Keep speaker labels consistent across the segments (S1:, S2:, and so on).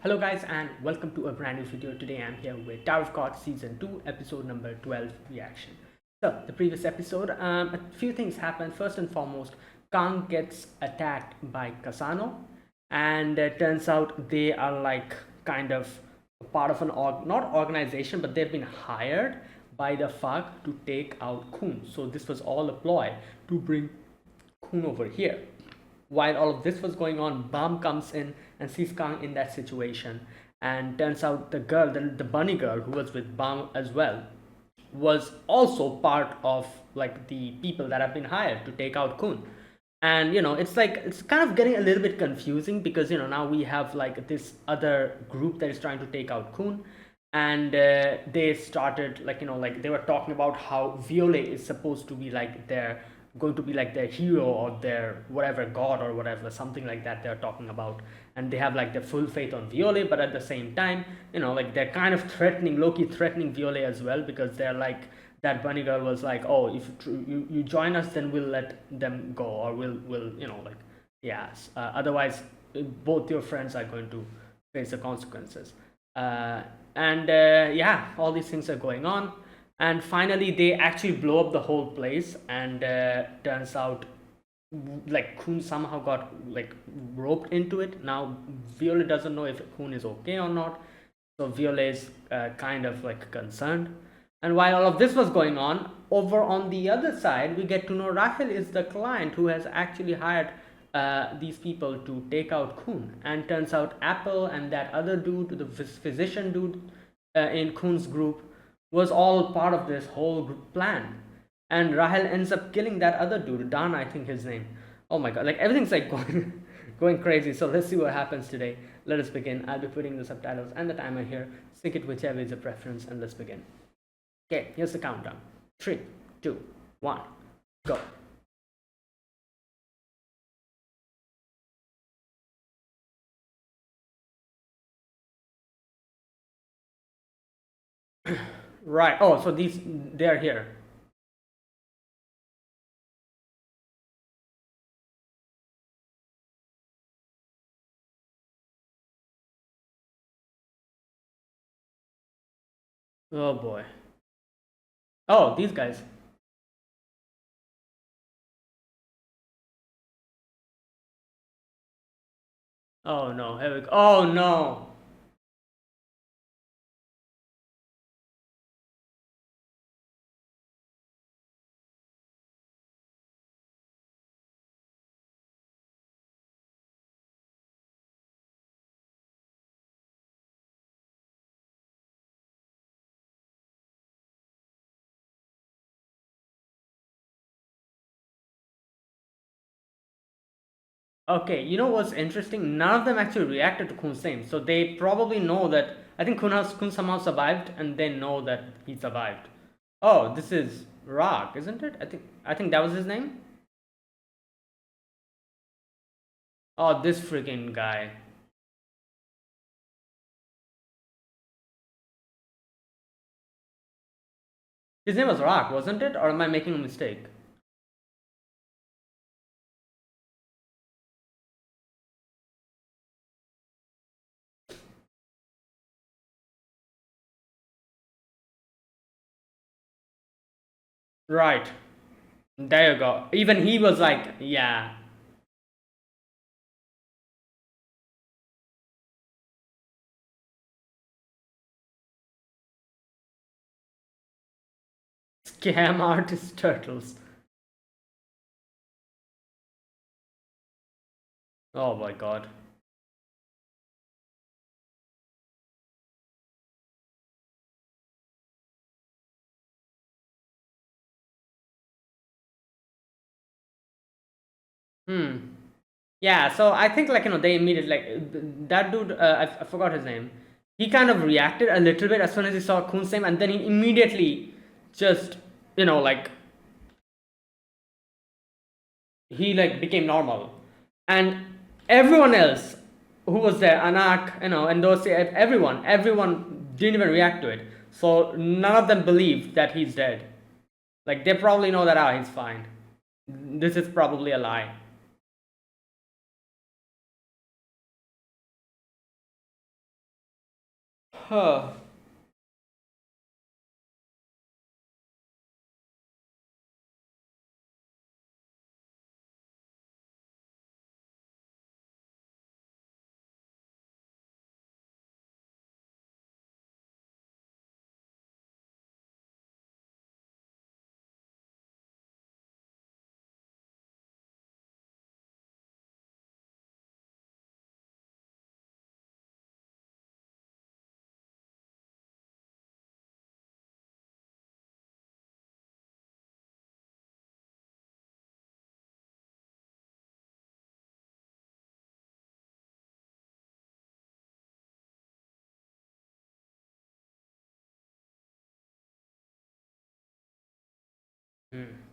S1: Hello guys and welcome to a brand new video. Today I'm here with Tower of God Season 2 episode number 12 reaction. So the previous episode, a few things happened. First and foremost, Kang gets attacked by Kasano, and turns out they are like kind of part of an not organization, but they've been hired by the FARC to take out Khun. So this was all a ploy to bring Khun over here. While all of this was going on, Bam comes in and sees Kang in that situation, and turns out the girl, the bunny girl who was with Bam as well, was also part of like the people that have been hired to take out Khun. And it's like it's kind of getting a little bit confusing because now we have like this other group that is trying to take out Khun, and they started like they were talking about how Violet is supposed to be like their going to be like their hero or their whatever god or whatever, something like that they're talking about. And they have like their full faith on Violet, but at the same time like they're kind of threatening, Loki threatening Violet as well, because they're like, that bunny girl was like, oh, if you join us, then we'll let them go, or we'll like, yes, otherwise both your friends are going to face the consequences. And yeah, all these things are going on, and finally they actually blow up the whole place, and turns out like Khun somehow got like roped into it. Now Violet doesn't know if Khun is okay or not, so Violet is kind of like concerned. And while all of this was going on, over on the other side, we get to know Rahel is the client who has actually hired these people to take out Khun. And turns out Apple and that other dude, the physician dude in Khun's group, was all part of this whole plan. And Rahel ends up killing that other dude, Dan, I think his name. Oh my god, like everything's like going crazy. So let's see what happens today. Let us begin. I'll be putting the subtitles and the timer here. Sync it whichever is your preference, and let's begin. Okay, here's the countdown. 3, 2, 1, go. Right. Oh, so they're here. Oh boy. Oh, these guys. Oh no. Here we go. Oh no. Okay, you know what's interesting? None of them actually reacted to Khun's name, so they probably know that. I think Khun somehow survived, and they know that he survived. Oh, this is Rock, isn't it? I think that was his name. Oh, this freaking guy. His name was Rock, wasn't it? Or am I making a mistake? Right. There you go. Even he was like, yeah. Scam artist turtles. Oh my god. Hmm. Yeah, so I think like they immediately like that dude. I forgot his name. He kind of reacted a little bit as soon as he saw Khun's name, and then he immediately just like he like became normal, and everyone else who was there, Anak, and those everyone didn't even react to it. So none of them believed that he's dead. Like they probably know that he's fine. This is probably a lie. Huh. Hmm.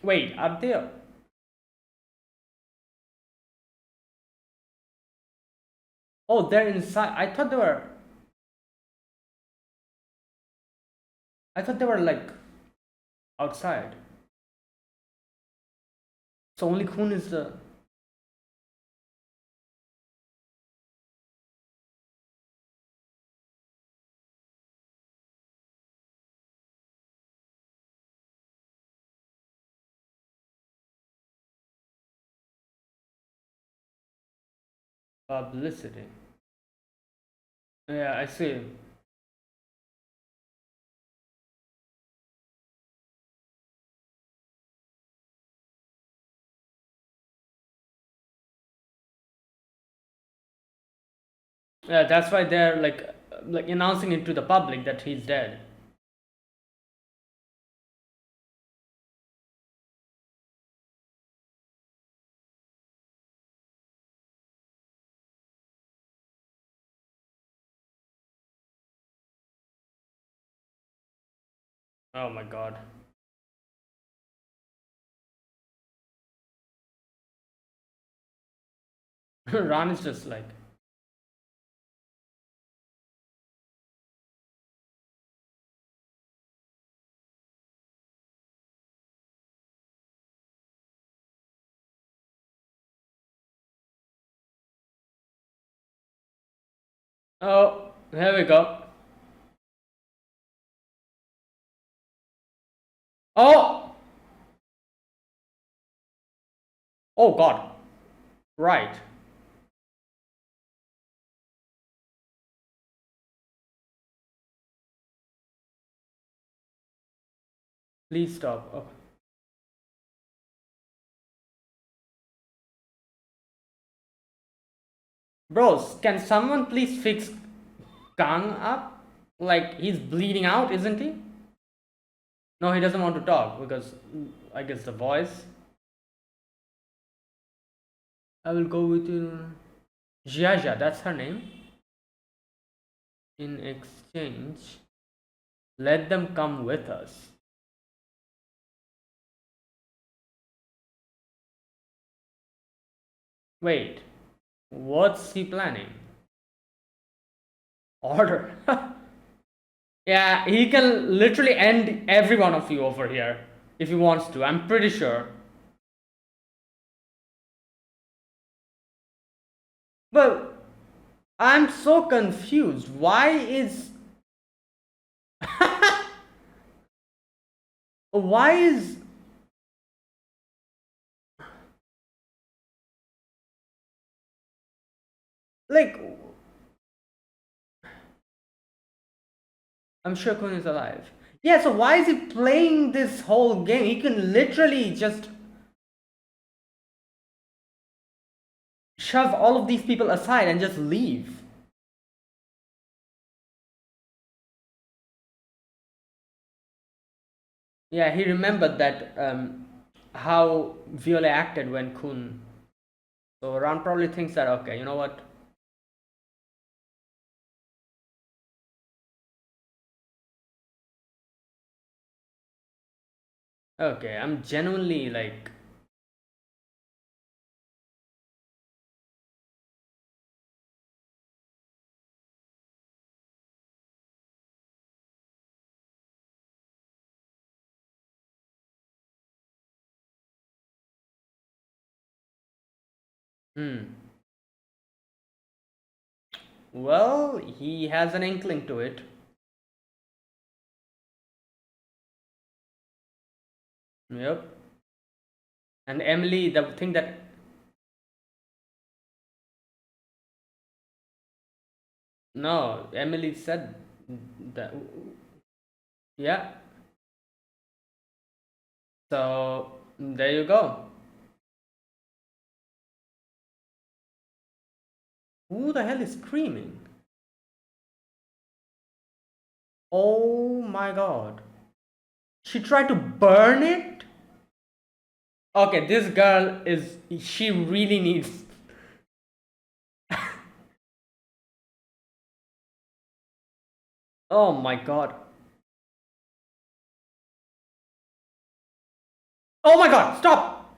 S1: Wait, up there. Oh, they're inside. I thought they were like outside. So only Khun is the. Publicity. Yeah, I see. Yeah, that's why they're like announcing it to the public that he's dead. Oh my god. Ran is just like, oh, here we go. Oh, oh god. Right. Please stop. Oh. Bros, can someone please fix Kang up? Like he's bleeding out, isn't he? No, he doesn't want to talk because I guess the voice. I will go with you. Jiaja, that's her name. In exchange, let them come with us. Wait, what's he planning? Order. Yeah, he can literally end every one of you over here if he wants to. I'm pretty sure. But I'm so confused. Why is. Why is. Like. I'm sure Kun is alive. Yeah, so why is he playing this whole game? He can literally just shove all of these people aside and just leave. Yeah, he remembered that how Viola acted when Kun. So Ron probably thinks that okay, you know what? Okay, I'm genuinely like Hmm. Well, he has an inkling to it. Yep. And Emily, the thing that no, Emily said that. Yeah. So there you go. Who the hell is screaming? Oh my god. She tried to burn it? Okay, this girl is. She really needs. Oh my god. Oh my god, stop!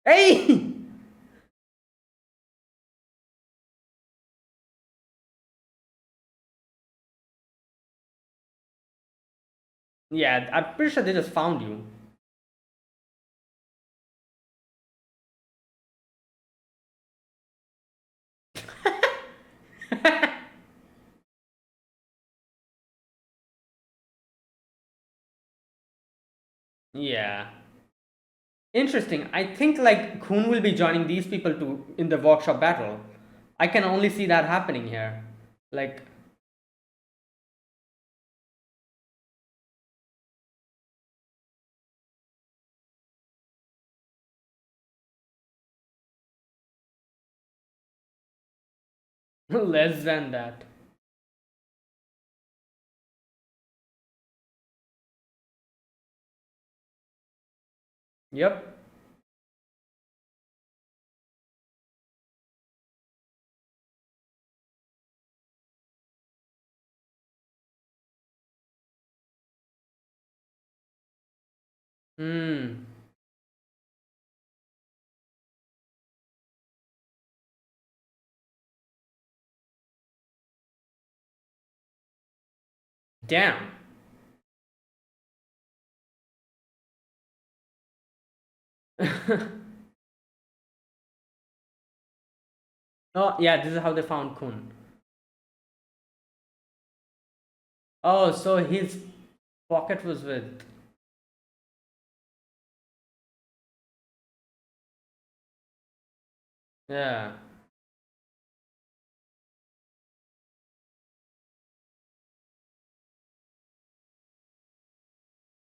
S1: Hey! Yeah, I'm pretty sure they just found you. Yeah. Interesting. I think like Khun will be joining these people to in the workshop battle. I can only see that happening here. Like, less than that. Yep. Hmm. Damn. Oh, yeah, this is how they found Kun. Oh, so his pocket was with. Yeah.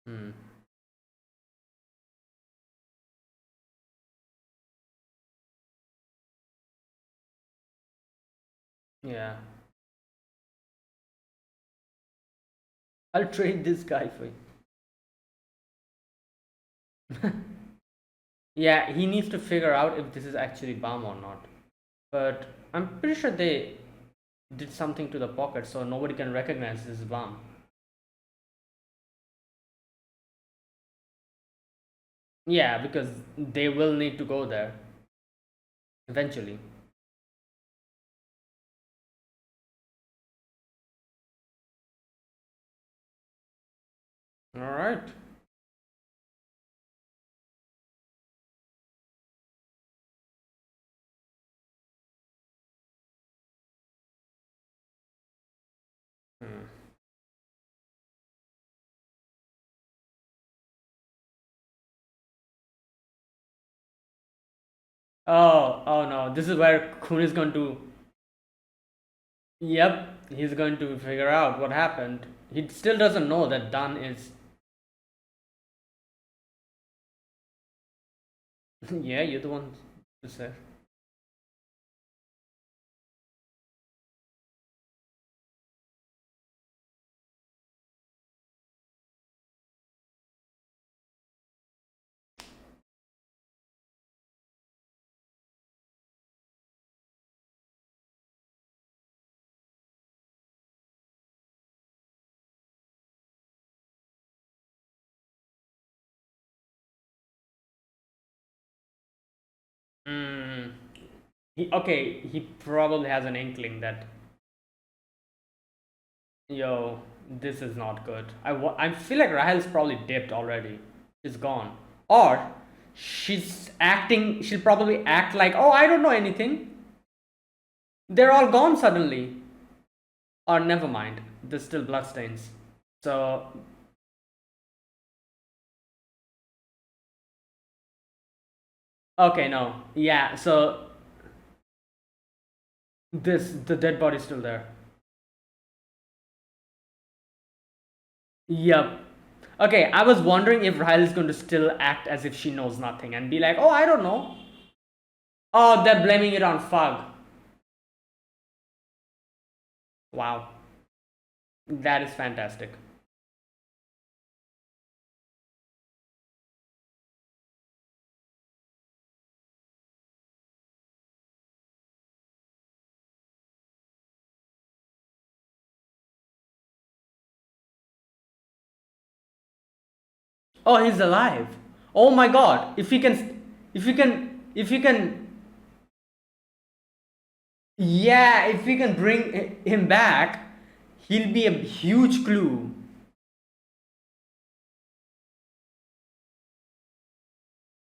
S1: Hmm. Yeah. I'll trade this guy for you. Yeah, he needs to figure out if this is actually bomb or not. But I'm pretty sure they did something to the pocket so nobody can recognize this is bomb. Yeah, because they will need to go there eventually. All right. Hmm. Oh, oh no. This is where Kun is going to. Yep, he's going to figure out what happened. He still doesn't know that Dan is. Yeah, you're the one to say. Hmm. Okay, he probably has an inkling that, yo, this is not good. I feel like Rahel's probably dipped already. She's gone. Or she'll probably act like, oh, I don't know anything. They're all gone suddenly. Or never mind, there's still bloodstains. So, okay, no. Yeah, so the dead body's still there. Yep. Okay, I was wondering if Riley's going to still act as if she knows nothing and be like, oh, I don't know. Oh, they're blaming it on Fug. Wow. That is fantastic. Oh, he's alive. Oh my god. If we can, yeah, if we can bring him back, he'll be a huge clue.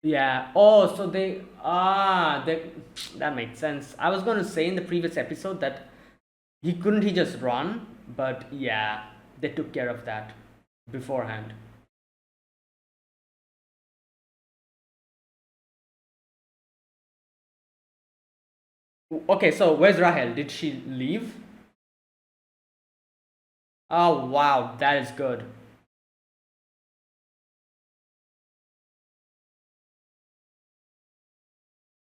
S1: Yeah. Oh, so that makes sense. I was gonna say in the previous episode that he just run, but yeah, they took care of that beforehand. Okay, so where's Rahel? Did she leave? Oh wow, that is good.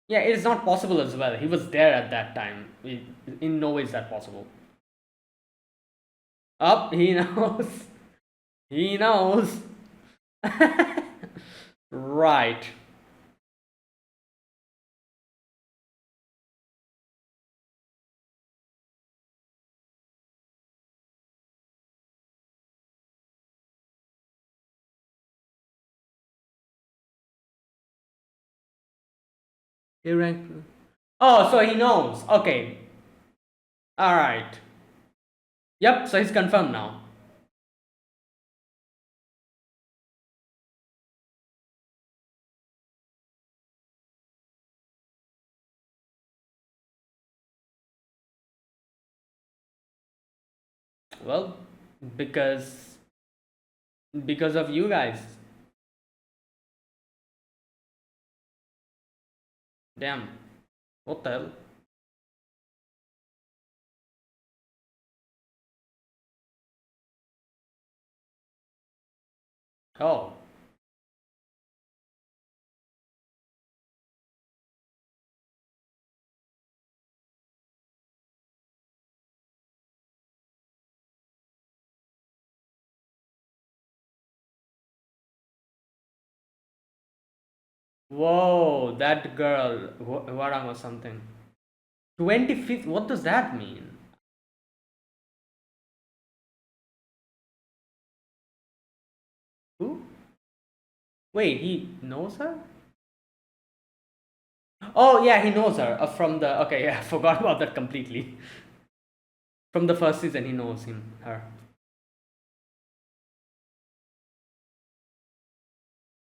S1: Yeah, it is not possible as well. He was there at that time. In no way is that possible. Up, he knows. He knows. Right. He rank. Oh, so he knows. Okay. All right. Yep. So he's confirmed now. Well, because because of you guys. Damn. What the hell? Oh. Whoa, that girl, Warang or something. 25th, what does that mean? Who? Wait, he knows her? Oh, yeah, he knows her from the. Okay, yeah, I forgot about that completely. From the first season, he knows her.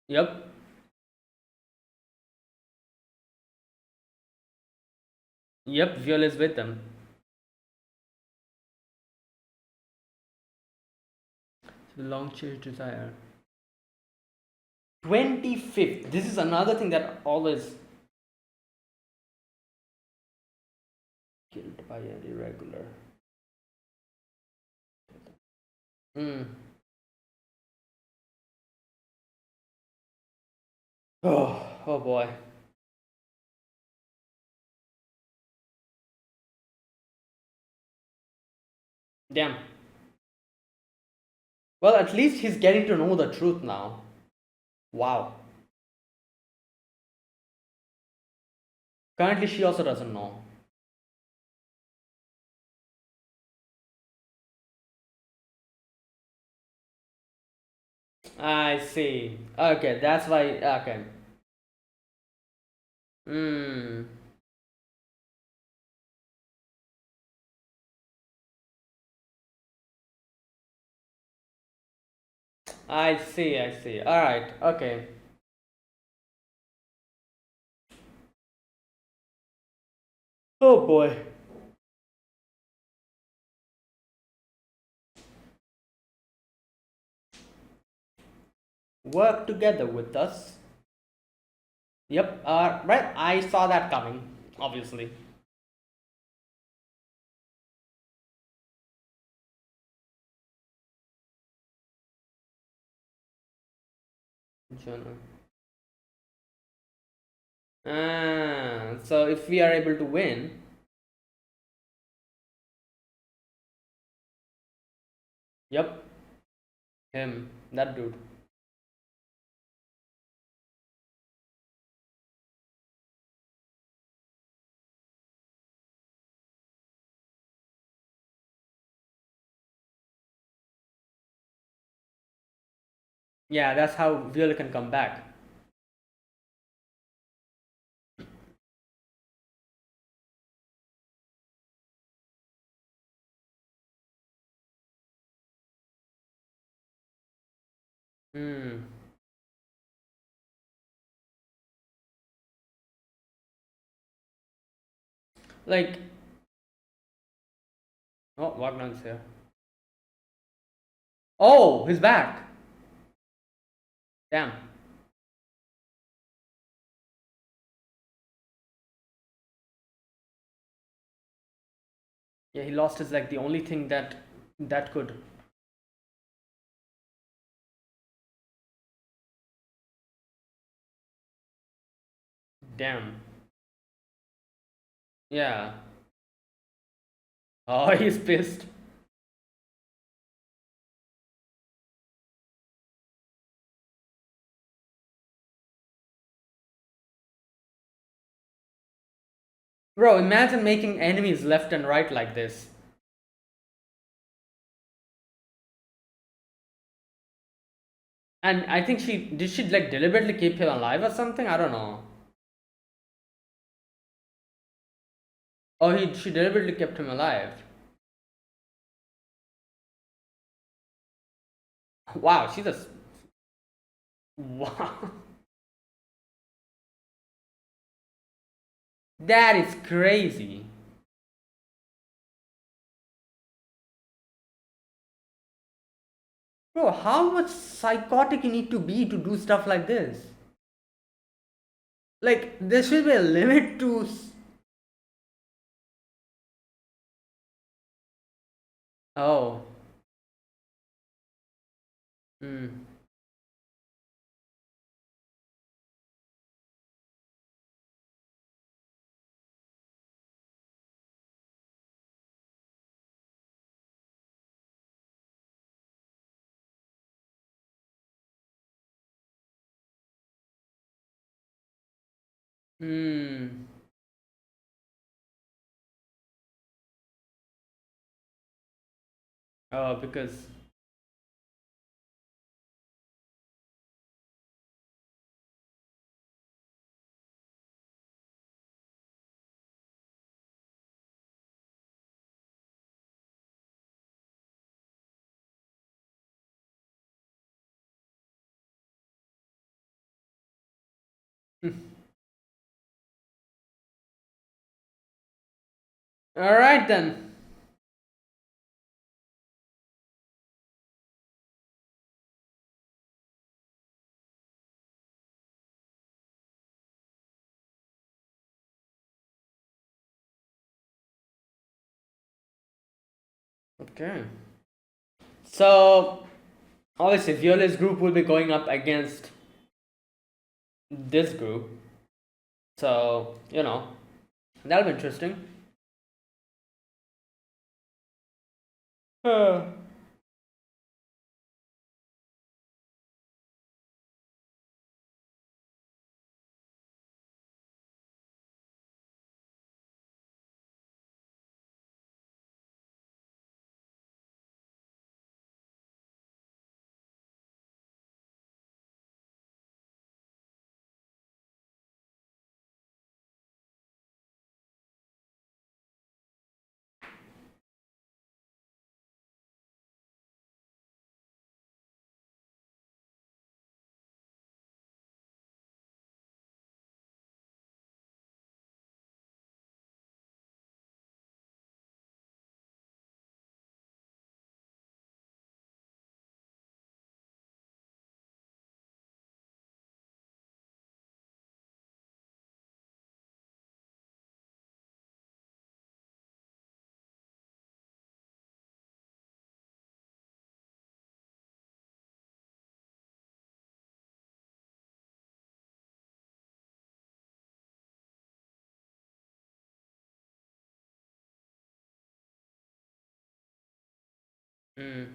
S1: Yep, yep, Viola is with them. Long cherished desire. 25th. This is another thing that always killed by an irregular. Hmm. Oh boy. Damn. Well, at least he's getting to know the truth now. Wow. Currently, she also doesn't know. I see. Okay, that's why. Okay. Hmm. I see. I see. All right. Okay. Oh boy. Work together with us. Yep, right, I saw that coming, obviously. Jonah. So if we are able to win, yep, him, that dude. Yeah, that's how Viola can come back. Hmm. Like, oh, Wagnan's here. Oh, he's back. Damn. Yeah, he lost his like the only thing that could. Damn. Yeah. Oh, he's pissed. Bro, imagine making enemies left and right like this. And I think she like deliberately keep him alive or something? I don't know. Oh, he she deliberately kept him alive. Wow, she's a wow. That is crazy. Bro, how much psychotic you need to be to do stuff like this? Like, there should be a limit to. Oh. Hmm. Hmm. Oh, because. Alright then. Okay. So, obviously, Viola's group will be going up against this group. So, that'll be interesting. Uh, Mm.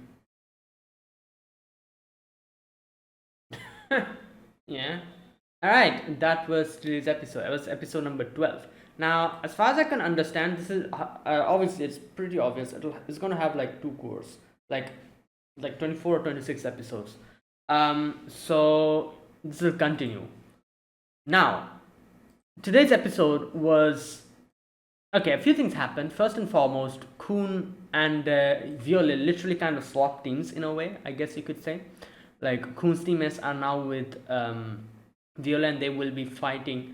S1: Yeah. All right. That was today's episode. It was episode number 12. Now, as far as I can understand, this is obviously it's pretty obvious. It's gonna have like two cores, like 24 or 26 episodes. So this will continue. Now, today's episode was okay. A few things happened. First and foremost, Kuhn and Violet literally kind of swapped teams in a way, I guess you could say. Like Kuhn's teammates are now with Violet, and they will be fighting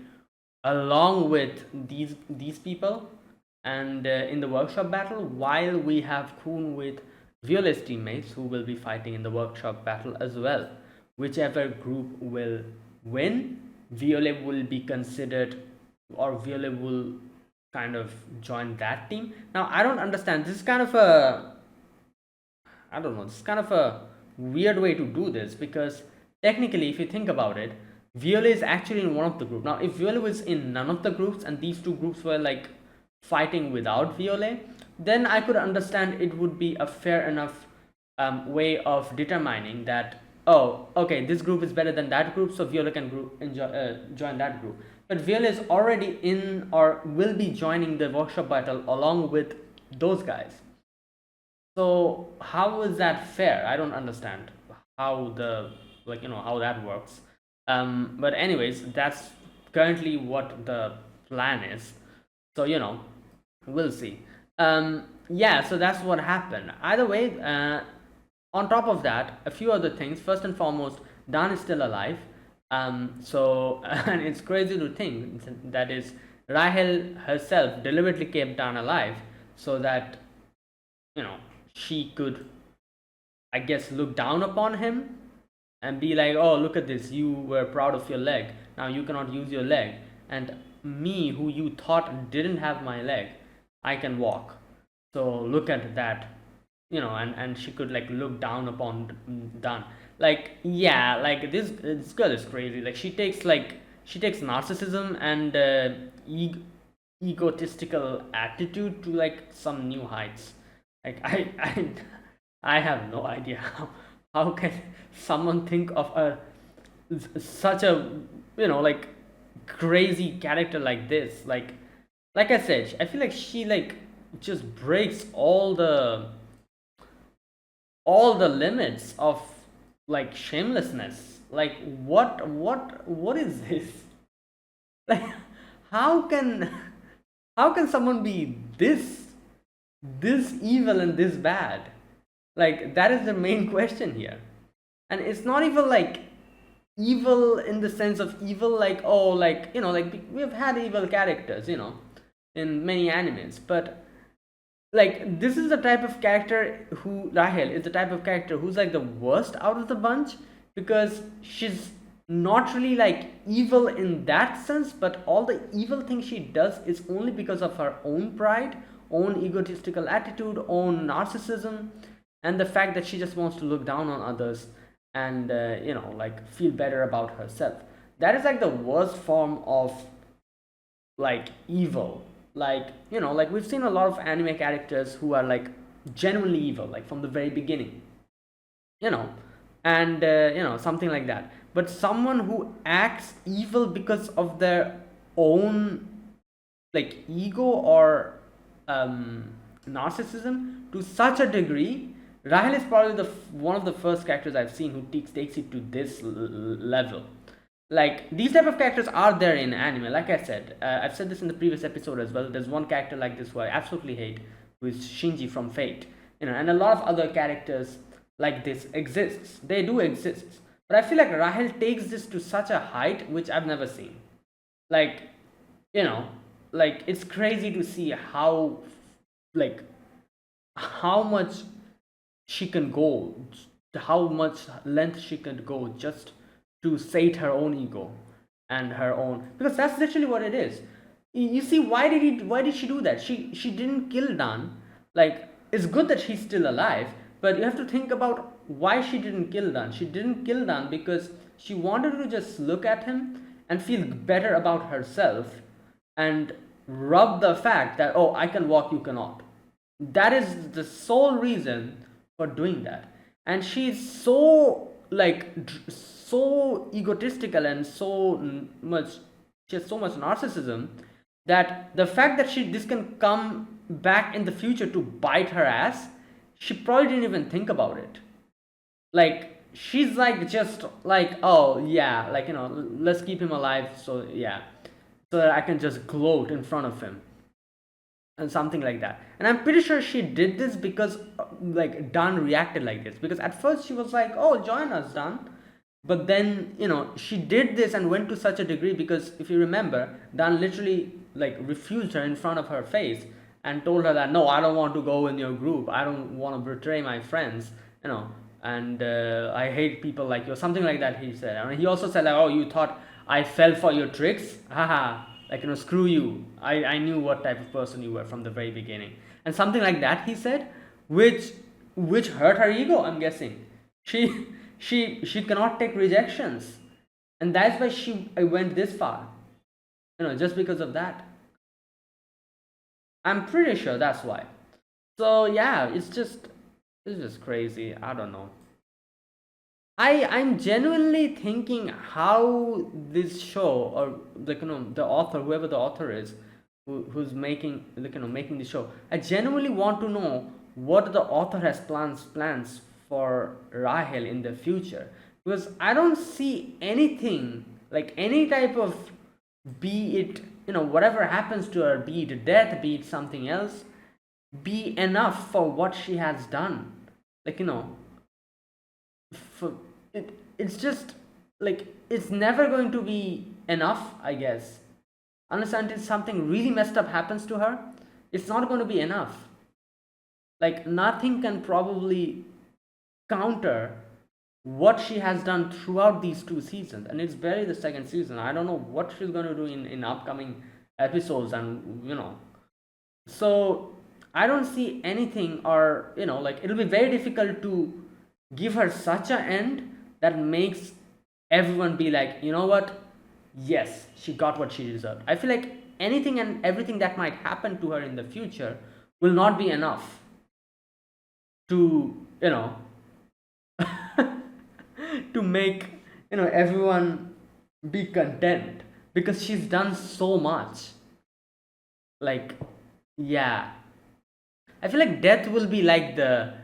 S1: along with these people, and in the workshop battle, while we have Kuhn with Violet's teammates who will be fighting in the workshop battle as well. Whichever group will win, Violet will be considered, or Violet will kind of join that team. Now I don't understand. This is kind of a, I don't know. This is kind of a weird way to do this, because technically, if you think about it, Violet is actually in one of the groups. Now, if Violet was in none of the groups and these two groups were like fighting without Violet, then I could understand it would be a fair enough way of determining that, oh, okay, this group is better than that group, so Violet can join that group. But Violet is already in, or will be joining the workshop battle along with those guys. So how is that fair? I don't understand how the, like, how that works. But anyways, that's currently what the plan is. So we'll see. Yeah, so that's what happened. Either way, on top of that, a few other things. First and foremost, Dan is still alive. So and it's crazy to think that is Rahel herself deliberately kept Dan alive so that you know she could, I guess, look down upon him and be like, oh, look at this, you were proud of your leg, now you cannot use your leg, and me, who you thought didn't have my leg, I can walk, so look at that. And she could like look down upon Dan. Like, yeah, like this girl is crazy. Like, she takes narcissism and egotistical attitude to like some new heights. Like, I have no idea how can someone think of such a like crazy character like this. Like I said, I feel like she like just breaks all the limits of like shamelessness. Like, what is this? Like, how can how can someone be this evil and this bad? Like, that is the main question here. And it's not even like evil in the sense of evil, like, oh, like, like we've had evil characters, in many animes, but like, this is the type of character who Rahel is the type of character who's like the worst out of the bunch, because she's not really like evil in that sense, but all the evil things she does is only because of her own pride, own egotistical attitude, own narcissism, and the fact that she just wants to look down on others and like feel better about herself. That is like the worst form of like evil. Like, like we've seen a lot of anime characters who are like genuinely evil, like from the very beginning, you know and something like that. But someone who acts evil because of their own like ego or narcissism to such a degree, Rahel is probably one of the first characters I've seen who takes it to this level. Like, these type of characters are there in anime. Like I said, I've said this in the previous episode as well. There's one character like this who I absolutely hate, who is Shinji from Fate. And a lot of other characters like this exists. They do exist. But I feel like Rahel takes this to such a height which I've never seen. Like, like, it's crazy to see how much she can go, how much length she can go just to sate her own ego and her own, because that's literally what it is. You see, why did she do that? She didn't kill Dan. Like, it's good that she's still alive, but you have to think about why she didn't kill Dan. She didn't kill Dan because she wanted to just look at him and feel better about herself and rub the fact that, oh, I can walk, you cannot. That is the sole reason for doing that. And she's so like so egotistical and so much, she has so much narcissism, that the fact that this can come back in the future to bite her ass, she probably didn't even think about it. Like she's like just like, oh yeah, like, let's keep him alive, so yeah, so that I can just gloat in front of him and something like that. And I'm pretty sure she did this because like Dan reacted like this, because at first she was like, oh, join us, Dan. But then, she did this and went to such a degree, because if you remember, Dan literally like refused her in front of her face and told her that, no, I don't want to go in your group, I don't want to betray my friends, and I hate people like you, something like that he said. I mean, he also said like, oh, you thought I fell for your tricks, haha, like, screw you, I knew what type of person you were from the very beginning, and something like that he said, which hurt her ego, I'm guessing. She cannot take rejections, and that's why she went this far, just because of that. I'm pretty sure that's why. So yeah, it's just crazy. I don't know. I'm genuinely thinking how this show, or like, the author, whoever the author is, who's making, like, making the show, I genuinely want to know what the author has plans for Rahel in the future, because I don't see anything, like any type of, be it, whatever happens to her, be it death, be it something else, be enough for what she has done. Like, for it's just like, it's never going to be enough, I guess, unless until something really messed up happens to her. It's not going to be enough. Like, nothing can probably counter what she has done throughout these 2 seasons, and it's barely the second season. I don't know what she's going to do in upcoming episodes, and so I don't see anything, or like, it'll be very difficult to give her such an end that makes everyone be like, you know what, yes, she got what she deserved. I feel like anything and everything that might happen to her in the future will not be enough to, to make, everyone be content, because she's done so much. Like, yeah, I feel like death will be like the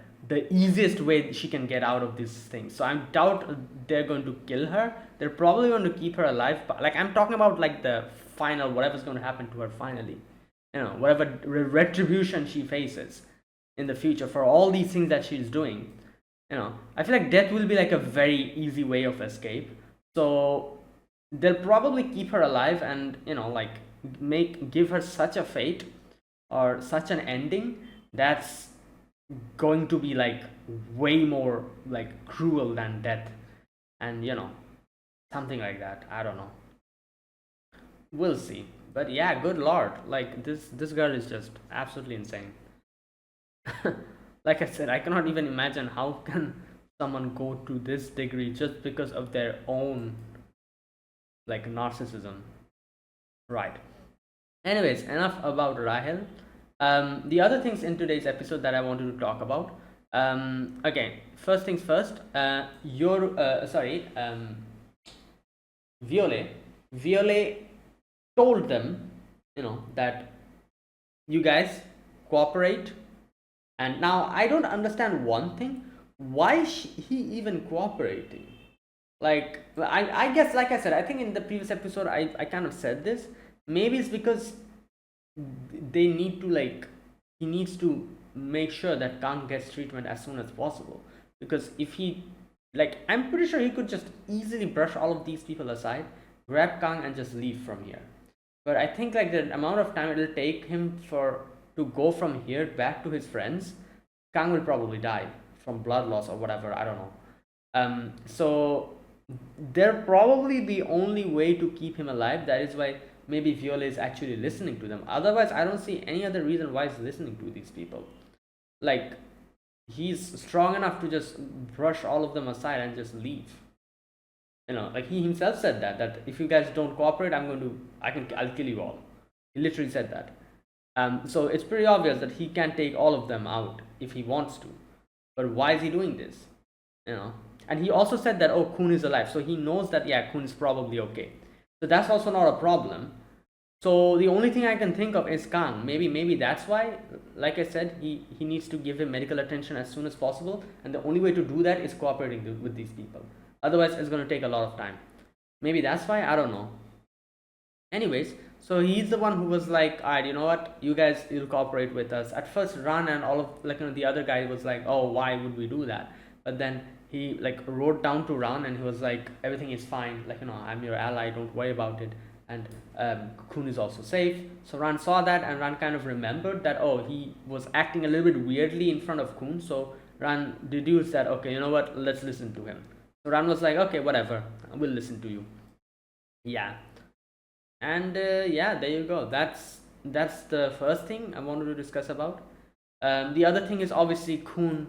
S1: easiest way she can get out of this thing. So I doubt they're going to kill her. They're probably going to keep her alive. But like, I'm talking about like the final, whatever's going to happen to her finally. Whatever retribution she faces in the future for all these things that she's doing. I feel like death will be like a very easy way of escape. So they'll probably keep her alive and, like, give her such a fate or such an ending that's going to be like way more like cruel than death, and something like that. I don't know, we'll see. But yeah, good lord, like, this girl is just absolutely insane. Like I said, I cannot even imagine how can someone go to this degree just because of their own like narcissism, right? Anyways, enough about Rahel. The other things in today's episode that I wanted to talk about. Okay, first things first. Viole told them, that you guys cooperate. And now I don't understand one thing. Why is he even cooperating? Like, I guess, like I said, I think in the previous episode I kind of said this. Maybe it's because they need to, like, he needs to make sure that Kang gets treatment as soon as possible, because if he, like, I'm pretty sure he could just easily brush all of these people aside, grab Kang and just leave from here. But I think like the amount of time it'll take him to go from here back to his friends, Kang will probably die from blood loss or whatever, I don't know. So they're probably the only way to keep him alive. That is why maybe Viole is actually listening to them. Otherwise, I don't see any other reason why he's listening to these people. Like, he's strong enough to just brush all of them aside and just leave. Like he himself said that if you guys don't cooperate, I'll kill you all. He literally said that. So it's pretty obvious that he can take all of them out if he wants to. but why is he doing this? You know, and he also said that, oh, Khun is alive, so he knows that, yeah, Khun is probably okay. So that's also not a problem. So the only thing I can think of is Kang. Maybe that's why, like I said, he needs to give him medical attention as soon as possible, and the only way to do that is cooperating with these people. Otherwise, it's going to take a lot of time. Maybe that's why, I don't know. Anyways, so he's the one who was like, all right, you know what, you guys, you'll cooperate with us. At first, Ran and all of, like, the other guy was like, oh, why would we do that? But then he, like, wrote down to Ran, and he was like, everything is fine, like, I'm your ally, don't worry about it. And Khun is also safe. So Ran saw that, and Ran kind of remembered that, oh, he was acting a little bit weirdly in front of Khun. So Ran deduced that, okay, you know what, let's listen to him. So Ran was like, okay, whatever, we'll listen to you. Yeah. And yeah, there you go. That's the first thing I wanted to discuss about. The other thing is obviously Khun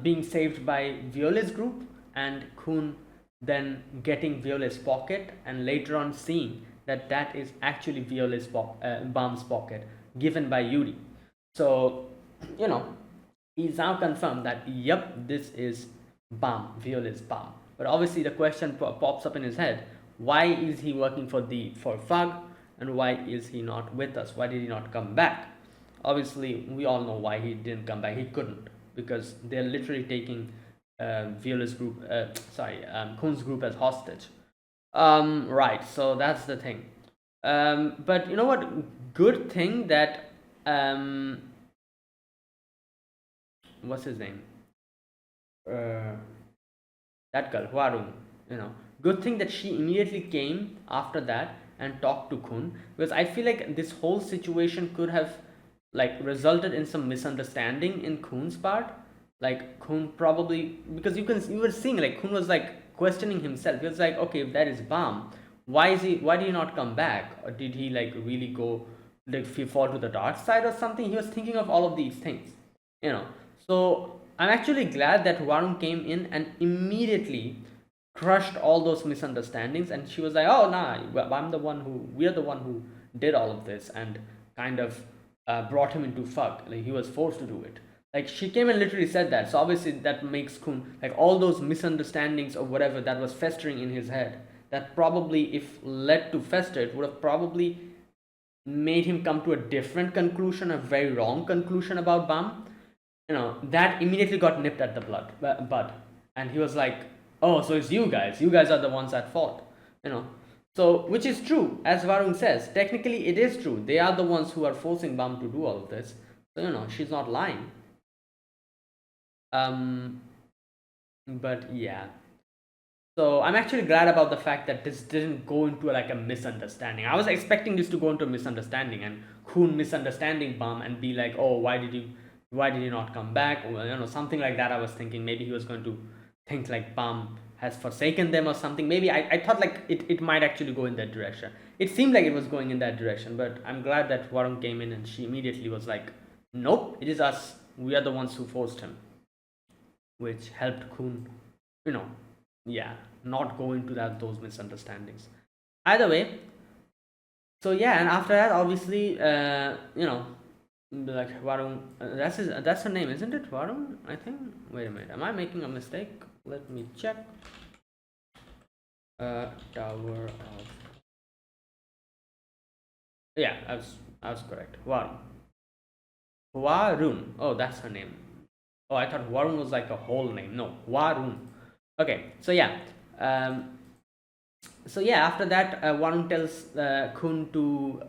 S1: being saved by Violet's group, and Khun then getting Violet's pocket, and later on seeing that that is actually Violet's Bam's pocket given by Yuri. So, he's now confirmed that, yep, this is Violet's Bam. But obviously the question pops up in his head: why is he working for Fug, and why is he not with us? Why did he not come back? Obviously, we all know why he didn't come back. He couldn't, because they're literally taking Violet's group, Khun's group as hostage. Right, so that's the thing. But you know what? Good thing that what's his name? That girl, Huarun. Good thing that she immediately came after that and talked to Khun, because I feel like this whole situation could have, like, resulted in some misunderstanding in Khun's part. Like, Khun probably, because you were seeing, like, Khun was like questioning himself. He was like, okay, if that is Bam, why did he not come back? Or did he, like, really go, like, fall to the dark side or something? He was thinking of all of these things, so I'm actually glad that Warung came in and immediately crushed all those misunderstandings, and she was like, oh nah, we're the one who did all of this, and kind of brought him into Fug. Like, he was forced to do it. Like, she came and literally said that. So obviously that makes Khun, like, all those misunderstandings or whatever that was festering in his head, that probably, if led to fester, it would have probably made him come to a different conclusion, a very wrong conclusion about Bam. That immediately got nipped at the bud. And he was like, oh, so it's you guys are the ones at fault. So, which is true, as Varun says. Technically it is true, they are the ones who are forcing Bam to do all of this. So she's not lying. But yeah, so I'm actually glad about the fact that this didn't go into like a misunderstanding. I was expecting this to go into a misunderstanding, and Khun misunderstanding Bam and be like, oh, why did you not come back, or something like that. I was thinking maybe he was going to think like Bam has forsaken them or something. Maybe I thought like it might actually go in that direction. It seemed like it was going in that direction, but I'm glad that Warung came in and she immediately was like, nope, it is us, we are the ones who forced him, which helped Khun, not go into those misunderstandings. Either way, so yeah, and after that, obviously, like Varun, that's her name, isn't it? Varun, I think. Wait a minute, am I making a mistake? Let me check. Tower of. Yeah, I was correct. Varun. Warun. Oh, that's her name. Oh, I thought Warun was like a whole name. No, Warun. Okay, so yeah. After that, Warun tells Khun to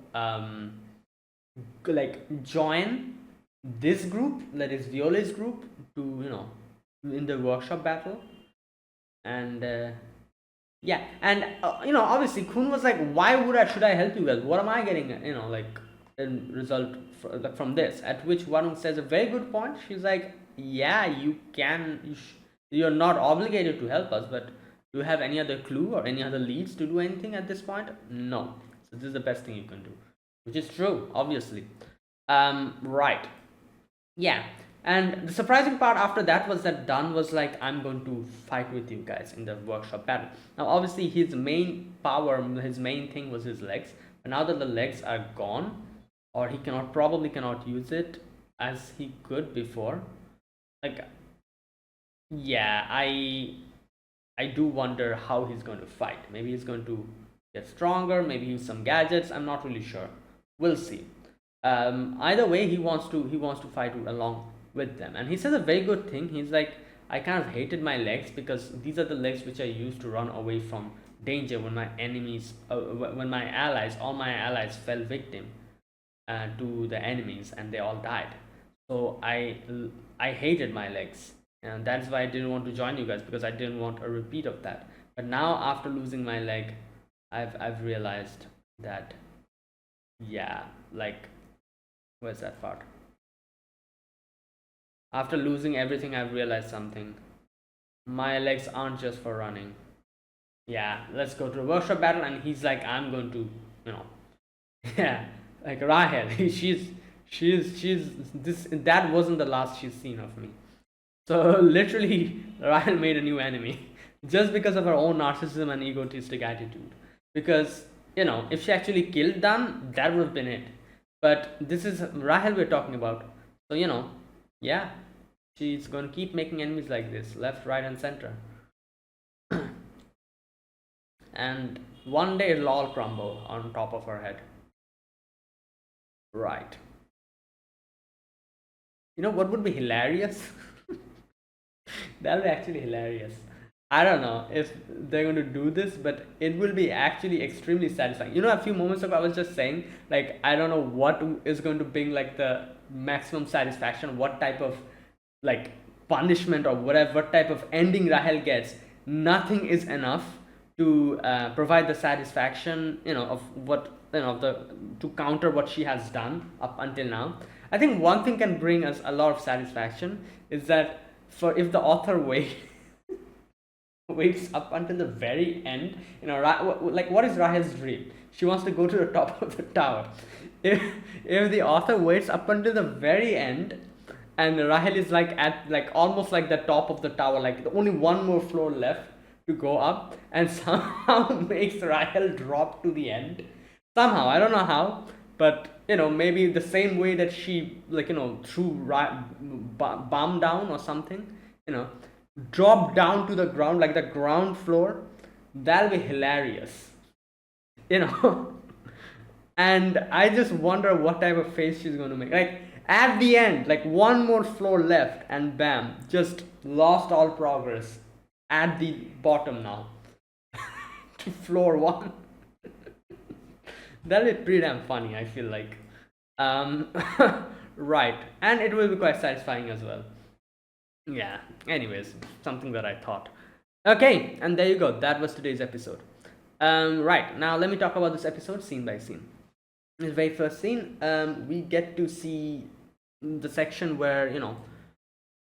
S1: like join this group, that is Violet's group, to in the workshop battle. And yeah, and obviously Khun was like, why should I help you guys? What am I getting like in result from this? At which Warung says a very good point. She's like, yeah, you can, you're not obligated to help us, but do you have any other clue or any other leads to do anything at this point? No. So this is the best thing you can do, which is true, obviously. Right. Yeah. And the surprising part after that was that Dan was like, I'm going to fight with you guys in the workshop battle. Now, obviously, his main power, his main thing was his legs. But now that the legs are gone, or he probably cannot use it as he could before. Like, Yeah, I do wonder how he's going to fight. Maybe he's going to get stronger, maybe use some gadgets. I'm not really sure. We'll see. Either way, he wants to fight along with them, and he says a very good thing. He's like, I kind of hated my legs because these are the legs which I used to run away from danger when my enemies, when my allies, all my allies fell victim to the enemies and they all died. So I hated my legs, and that's why I didn't want to join you guys, because I didn't want a repeat of that. But now after losing my leg, I've realized that, yeah, like, where's that part? After losing everything, I've realized something. My legs aren't just for running. Yeah, let's go to a workshop battle, and he's like, I'm going to, you know, yeah, like Rahel. She's this. That wasn't the last she's seen of me. So literally, Rahel made a new enemy just because of her own narcissism and egotistic attitude. Because, if she actually killed Dan, that would have been it. But this is Rahel we're talking about. So, yeah, she's going to keep making enemies like this, left, right, and center. And one day it'll all crumble on top of her head. Right. You know what would be hilarious? That would be actually hilarious. I don't know if they're going to do this, but it will be actually extremely satisfying. A few moments ago I was just saying, like, I don't know what is going to bring like the maximum satisfaction, what type of like punishment or whatever, what type of ending Rahel gets. Nothing is enough to provide the satisfaction, of what the to counter what she has done up until now. I think one thing can bring us a lot of satisfaction is that, for if the author waits up until the very end, like, what is Rahel's dream? She wants to go to the top of the tower. If the author waits up until the very end, and Rahel is like at like almost like the top of the tower, like only one more floor left to go up, and somehow makes Rahel drop to the end. Somehow, I don't know how, but maybe the same way that she, like, threw bomb down or something, you know drop down to the ground, like the ground floor. That'll be hilarious, you know and I just wonder what type of face she's going to make, like at the end, like one more floor left, and bam, just lost all progress at the bottom now to floor one. That'll be pretty damn funny, I feel like. um right, and it will be quite satisfying as well. Yeah, anyways, something that I thought. Okay, and there you go, that was today's episode. Right, now let me talk about this episode scene by scene. In the very first scene, we get to see the section where,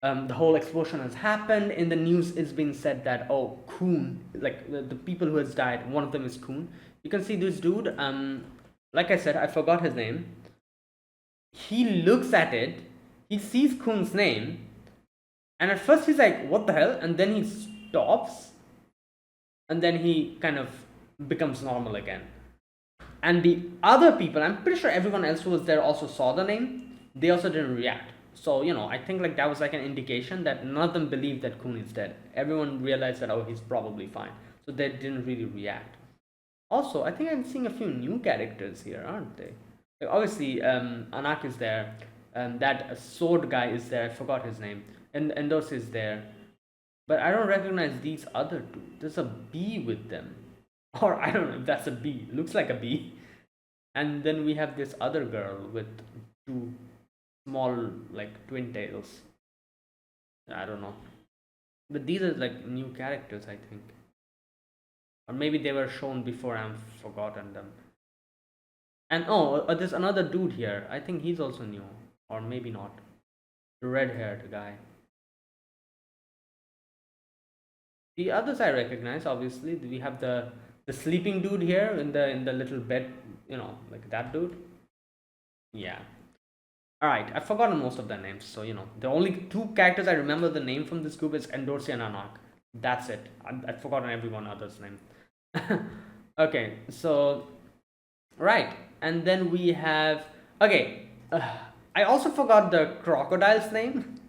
S1: the whole explosion has happened. In the news, it's been said that, oh, Khun, like the people who has died, one of them is Khun. You can see this dude, like I said, I forgot his name. He looks at it, he sees Khun's name, and at first he's like, what the hell? And then he stops, and then he kind of becomes normal again. And the other people, I'm pretty sure everyone else who was there also saw the name, they also didn't react. So, I think like that was like an indication that none of them believed that Khun is dead. Everyone realized that, oh, he's probably fine. So they didn't really react. Also, I think I'm seeing a few new characters here, aren't they? Like, obviously, Anak is there. That sword guy is there. I forgot his name. And Endos is there. But I don't recognize these other two. There's a bee with them. Or I don't know if that's a bee. Looks like a bee. And then we have this other girl with two small, like, twin tails. I don't know. But these are like new characters, I think. Or maybe they were shown before, I've forgotten them. And oh, there's another dude here. I think he's also new. Or maybe not. The red-haired guy. The others I recognize, obviously. We have the sleeping dude here in the little bed, like that dude. Yeah. All right, I've forgotten most of their names, so the only two characters I remember the name from this group is Endorsi and Anak. That's it. I've forgotten everyone other's name. Okay, so right, and then we have, okay. I also forgot the crocodile's name.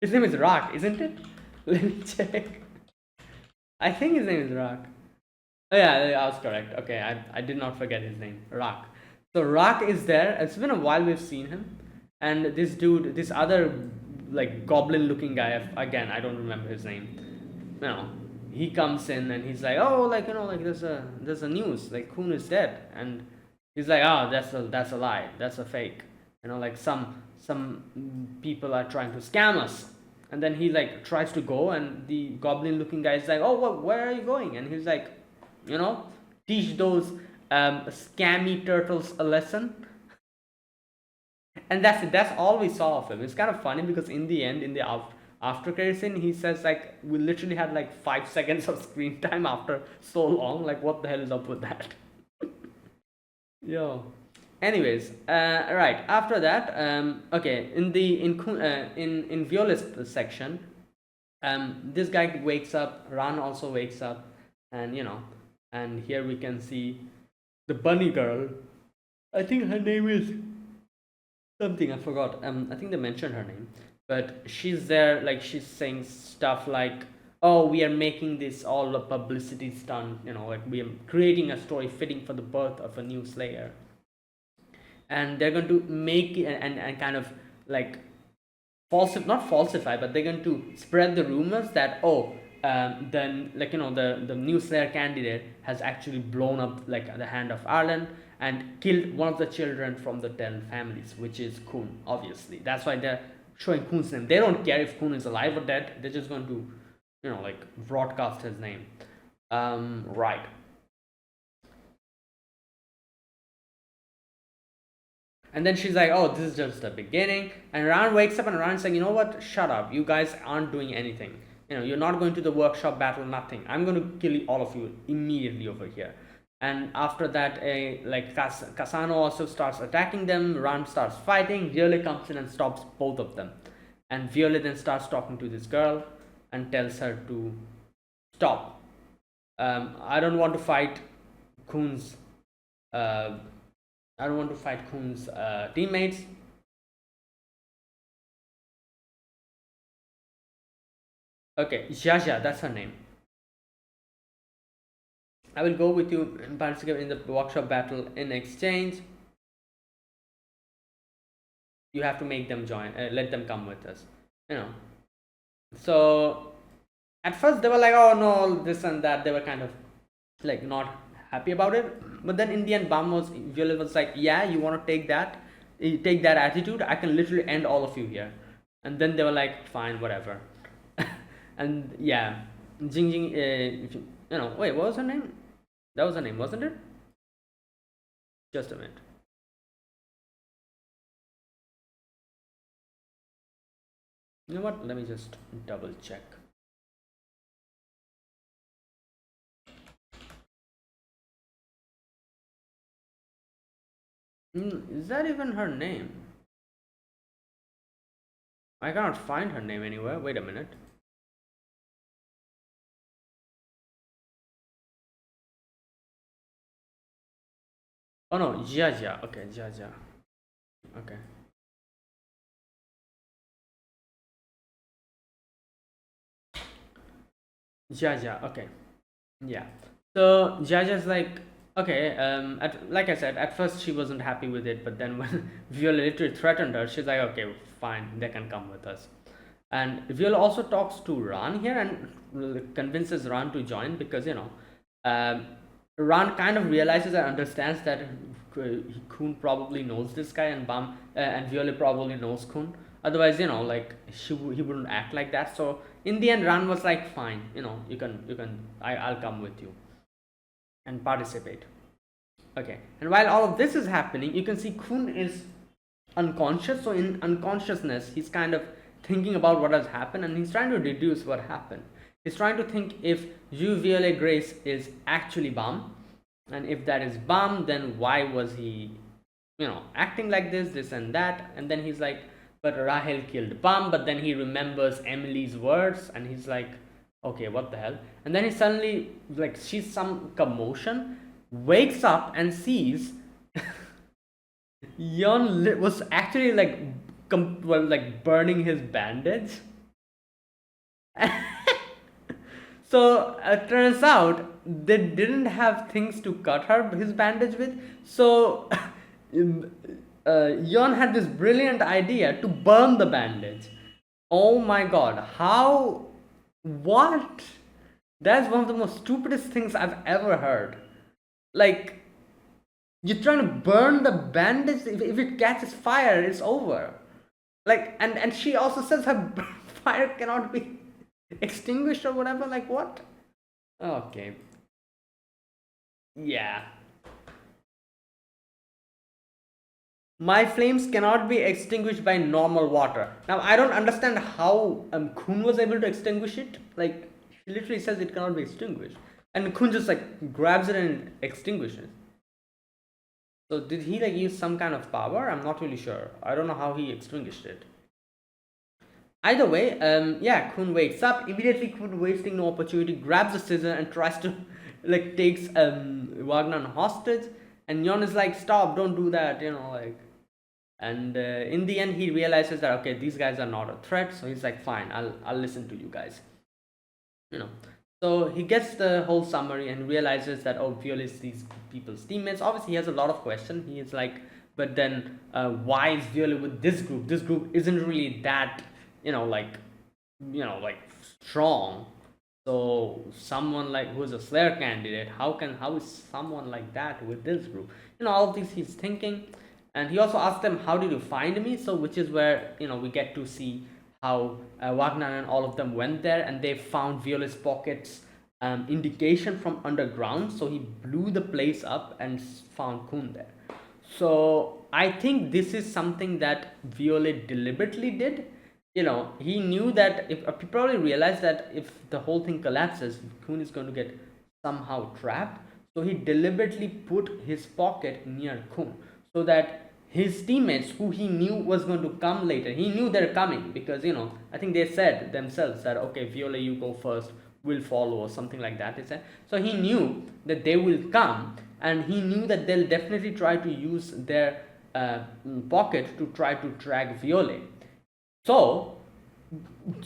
S1: His name is Rak, isn't it? Let me check. I think his name is Rock. Oh yeah, I was correct. Okay, I did not forget his name, Rock. So Rock is there. It's been a while we've seen him, and this dude, this other like goblin-looking guy. Again, I don't remember his name. You know, he comes in and he's like, oh, like like there's a news, like Khun is dead, and he's like, oh, that's a lie, that's a fake. Like some people are trying to scam us. And then he like tries to go, and the goblin-looking guy is like, oh, where are you going? And he's like, you know, teach those scammy turtles a lesson. And that's it. That's all we saw of him. It's kind of funny because in the end, in the after credit scene, he says like we literally had like 5 seconds of screen time after so long. Like what the hell is up with that? Yo. Anyways, right after that, okay, in Violet's section, this guy wakes up. Ran also wakes up, and and here we can see the bunny girl. I think her name is something, I forgot. I think they mentioned her name, but she's there. Like she's saying stuff like, "Oh, we are making this all a publicity stunt. Like we are creating a story fitting for the birth of a new Slayer." And they're going to make it and kind of like not falsify, but they're going to spread the rumors that, oh, then like the new Slayer candidate has actually blown up like the hand of Arlen and killed one of the children from the 10 families, which is Khun. Obviously, that's why they're showing Khun's name. They don't care if Khun is alive or dead. They're just going to like broadcast his name. Right. And then she's like, oh, this is just the beginning. And Ran wakes up and Ran's like, you know what? Shut up. You guys aren't doing anything. You're not going to the workshop battle, nothing. I'm going to kill all of you immediately over here. And after that, like Kasano also starts attacking them. Ran starts fighting. Violet comes in and stops both of them. And Violet then starts talking to this girl and tells her to stop. I don't want to fight Khun's I don't want to fight Khun's teammates. Okay, Jaja, that's her name. I will go with you and participate in the workshop battle. In exchange, you have to make them join. Let them come with us. So at first they were like, oh no, this and that. They were kind of like not happy about it. But then in the end, Violet was like, yeah, you want to take that attitude, I can literally end all of you here. And then they were like, fine, whatever. And yeah, Jing Jing, wait, what was her name? That was her name, wasn't it? Just a minute. You know what, let me just double check. Is that even her name? I cannot find her name anywhere. Wait a minute. Oh no, Jaja. Okay, Jaja. Okay. Jaja. Okay. Yeah. So Jaja's like, okay, like I said, at first she wasn't happy with it, but then when Viola literally threatened her, she's like, okay, fine, they can come with us. And Viola also talks to Ran here and convinces Ran to join because, Ran kind of realizes and understands that Khun probably knows this guy, and Viola probably knows Khun. Otherwise, like he wouldn't act like that. So in the end, Ran was like, fine, I'll come with you and participate. Okay, and while all of this is happening, you can see Khun is unconscious. So in unconsciousness, he's kind of thinking about what has happened, and he's trying to deduce what happened. He's trying to think if Zhu Violet Grace is actually Bam, and if that is Bam, then why was he, acting like this and that. And then he's like, but Rahel killed Bam, but then he remembers Emily's words, and he's like, okay, what the hell? And then he suddenly like sees some commotion, wakes up and sees Yeon was actually like like burning his bandage. So turns out they didn't have things to cut his bandage with. So Yon had this brilliant idea to burn the bandage. Oh my god, how? What? That's one of the most stupidest things I've ever heard. Like, you're trying to burn the bandage. If it catches fire, it's over. Like, and she also says her fire cannot be extinguished or whatever. Like, what? Okay. Yeah. My flames cannot be extinguished by normal water. Now, I don't understand how Khun was able to extinguish it. Like, she literally says it cannot be extinguished. And Khun just like grabs it and extinguishes. So, did he like use some kind of power? I'm not really sure. I don't know how he extinguished it. Either way, yeah, Khun wakes up. Immediately, Khun, wasting no opportunity, grabs a scissor and tries to, like, takes Wagner hostage. And Yon is like, stop, don't do that, you know, like. And in the end, he realizes that, okay, these guys are not a threat. So he's like, fine, I'll listen to you guys. You know. So he gets the whole summary and realizes that, oh, Viol is these people's teammates. Obviously, he has a lot of questions. He is like, but then why is Viol with this group? This group isn't really that, like strong. So someone like who's a Slayer candidate, how is someone like that with this group? All of these he's thinking, and he also asked them, how did you find me? So which is where we get to see how Wagner and all of them went there, and they found Violet's pockets indication from underground. So he blew the place up and found Khun there. So I think this is something that Violet deliberately did. He knew that if he probably realized that if the whole thing collapses, Khun is going to get somehow trapped. So he deliberately put his pocket near Khun so that his teammates, who he knew was going to come later, he knew they're coming because I think they said themselves that, okay, Viola, you go first, we'll follow, or something like that. They said. So he knew that they will come, and he knew that they'll definitely try to use their pocket to try to track Viola. So,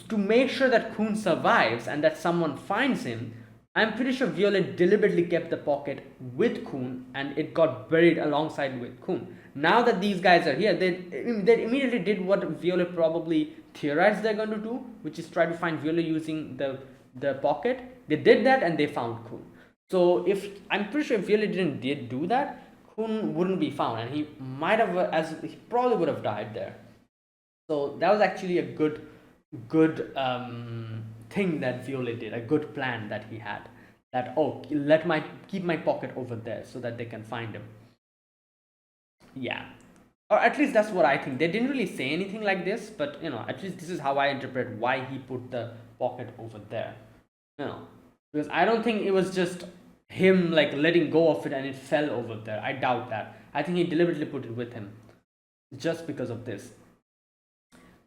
S1: to make sure that Khun survives and that someone finds him, I'm pretty sure Violet deliberately kept the pocket with Khun, and it got buried alongside with Khun. Now that these guys are here, they immediately did what Violet probably theorized they're going to do, which is try to find Violet using the pocket. They did that and they found Khun. So I'm pretty sure if Violet didn't do that, Khun wouldn't be found, and he might have, he probably would have died there. So that was actually a good thing that Violet did, a good plan that he had. That, oh, keep my pocket over there so that they can find him. Yeah, or at least that's what I think. They didn't really say anything like this, but at least this is how I interpret why he put the pocket over there. Because I don't think it was just him like letting go of it and it fell over there. I doubt that. I think he deliberately put it with him just because of this.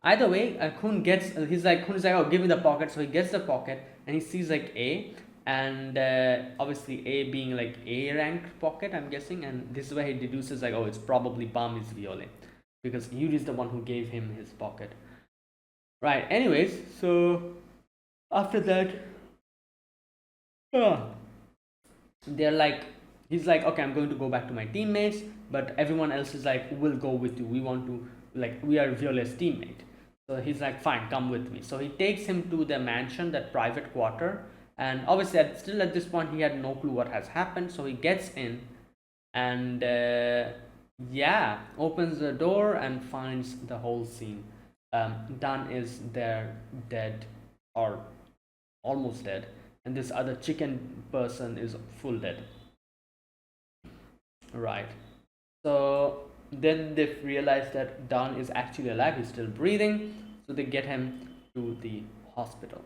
S1: Either way, Khun is like, oh, give me the pocket. So he gets the pocket and he sees like A, and obviously A being like A ranked pocket, I'm guessing, and this is where he deduces like, oh, it's probably Bam is Violet, because Yuri is the one who gave him his pocket. Right, anyways, so after that, they're like, he's like, okay, I'm going to go back to my teammates, but everyone else is like, we'll go with you. We want to, like, we are Violet's teammate. So he's like, fine, come with me. So he takes him to the mansion, that private quarter. And obviously, still at this point, he had no clue what has happened. So he gets in and, yeah, opens the door and finds the whole scene. Dan is there, dead, or almost dead. And this other chicken person is full dead. Right. So then they realize that Dan is actually alive, he's still breathing, so they get him to the hospital.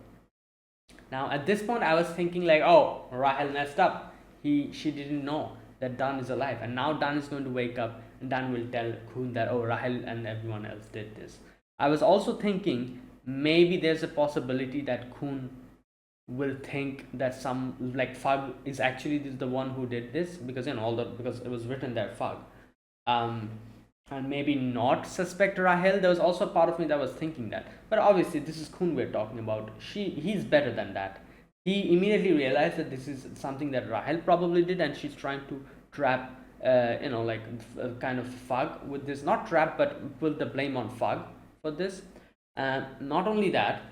S1: Now at this point I was thinking like, oh, Rahel messed up. She didn't know that Dan is alive, and now Dan is going to wake up and Dan will tell Khun that, oh, Rahel and everyone else did this. I was also thinking maybe there's a possibility that Khun will think that some like Fug is actually the one who did this, because because it was written there, Fug. And maybe not suspect Rahel. There was also a part of me that was thinking that, but obviously this is Khun we're talking about. He's better than that. he immediately realized that this is something that Rahel probably did, and she's trying to trap, like kind of Fug with this. Not trap, but put the blame on Fug for this. Not only that,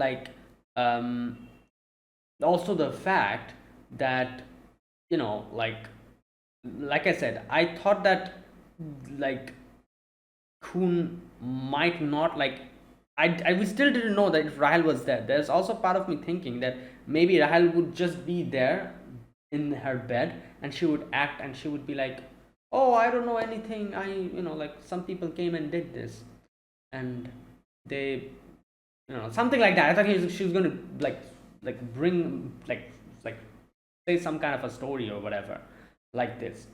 S1: like um, also the fact that, like I said, I thought that like Khun might not like. We still didn't know that if Rahel was there. There's also part of me thinking that maybe Rahel would just be there in her bed, and she would act, and she would be like, "Oh, I don't know anything. Like some people came and did this, and they, something like that." I thought she was going to bring like say some kind of a story or whatever like this.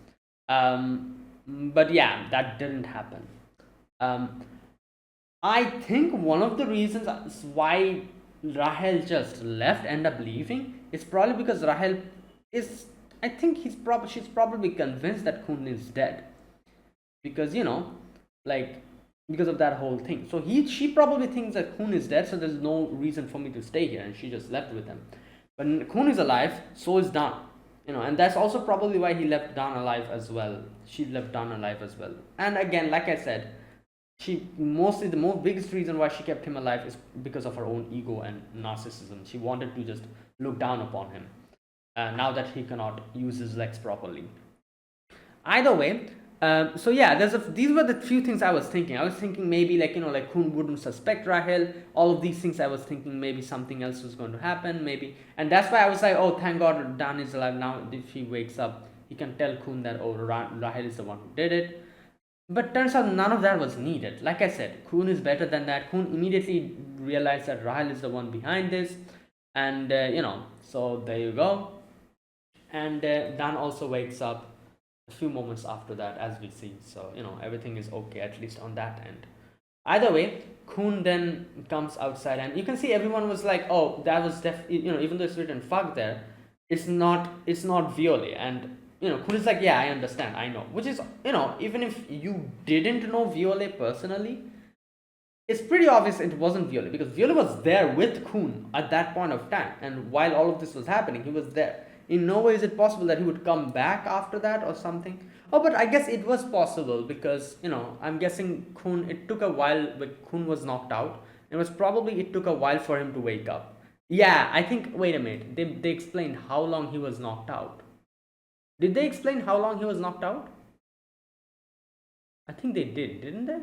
S1: But yeah, that didn't happen. um, I think one of the reasons why Rahel just left, end up leaving, is probably because Rahel is, I think she's probably convinced that Khun is dead, because like because of that whole thing. So she probably thinks that Khun is dead, so there's no reason for me to stay here, and she just left with him. But Khun is alive, so is Dan. And that's also probably why he left Dan alive as well. She left Dan alive as well. And again, like I said, she mostly the most biggest reason why she kept him alive is because of her own ego and narcissism. She wanted to just look down upon him, now that he cannot use his legs properly. Either way, so yeah, these were the few things I was thinking. I was thinking maybe like Khun wouldn't suspect Rahel. All of these things I was thinking maybe something else was going to happen, maybe, and that's why I was like, oh, thank God Dan is alive now. If he wakes up, he can tell Khun that, oh, Rahel is the one who did it. But turns out none of that was needed. Like I said, Khun is better than that. Khun immediately realized that Rahel is the one behind this, and so there you go. And Dan also wakes up a few moments after that, as we see. So everything is okay, at least on that end. Either way, Khun then comes outside, and you can see everyone was like, "Oh, that was even though it's written fuck there, it's not Violet." And Khun is like, "Yeah, I understand, I know." Which is, even if you didn't know Violet personally, it's pretty obvious it wasn't Violet, because Violet was there with Khun at that point of time, and while all of this was happening, he was there. In no way is it possible that he would come back after that or something. Oh, but I guess it was possible, because I'm guessing Khun, it took a while, but Khun was knocked out. It took a while for him to wake up. Yeah, I think, wait a minute, they explained how long he was knocked out. Did they explain how long he was knocked out? I think they did, didn't they?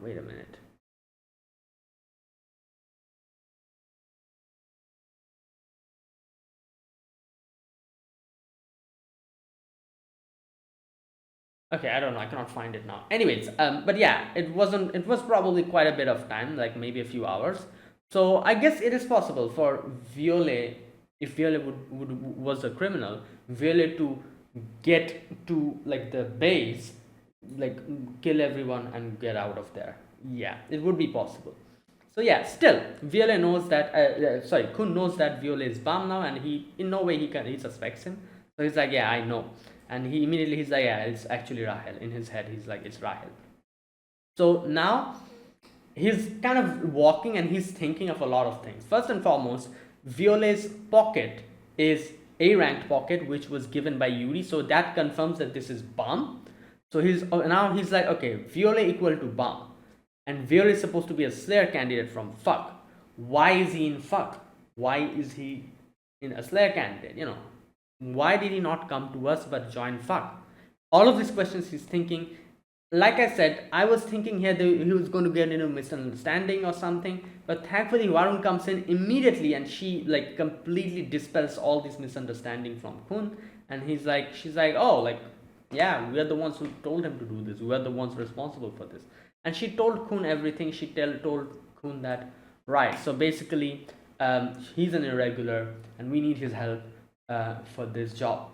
S1: Wait a minute. Okay, I don't know. I cannot find it now. Anyways, but yeah, it wasn't. It was probably quite a bit of time, like maybe a few hours. So I guess it is possible for Violet, if Violet was a criminal, Violet to get to like the base, like kill everyone and get out of there. Yeah, it would be possible. So yeah, still Violet knows that. Khun knows that Violet is bomb now, and he in no way he suspects him. So he's like, yeah, I know, and he's like, yeah, it's actually Rahel. In his head, he's like, it's Rahel. So now he's kind of walking, and he's thinking of a lot of things. First and foremost, Violet's pocket is a ranked pocket, which was given by Yuri, so that confirms that this is bomb. So now he's like, okay, Violet equal to bomb, and Violet is supposed to be a Slayer candidate from Fuck. Why is he in Fuck? Why is he in a Slayer candidate? Why did he not come to us but join Fuck? All of these questions he's thinking. Like I said, I was thinking here that he was going to get into misunderstanding or something, but thankfully Varun comes in immediately, and she like completely dispels all this misunderstanding from Khun, and she's like, oh, like, yeah, we are the ones who told him to do this. We are the ones responsible for this. And she told Khun everything. She told Khun that, right, so basically, he's an irregular, and we need his help for this job,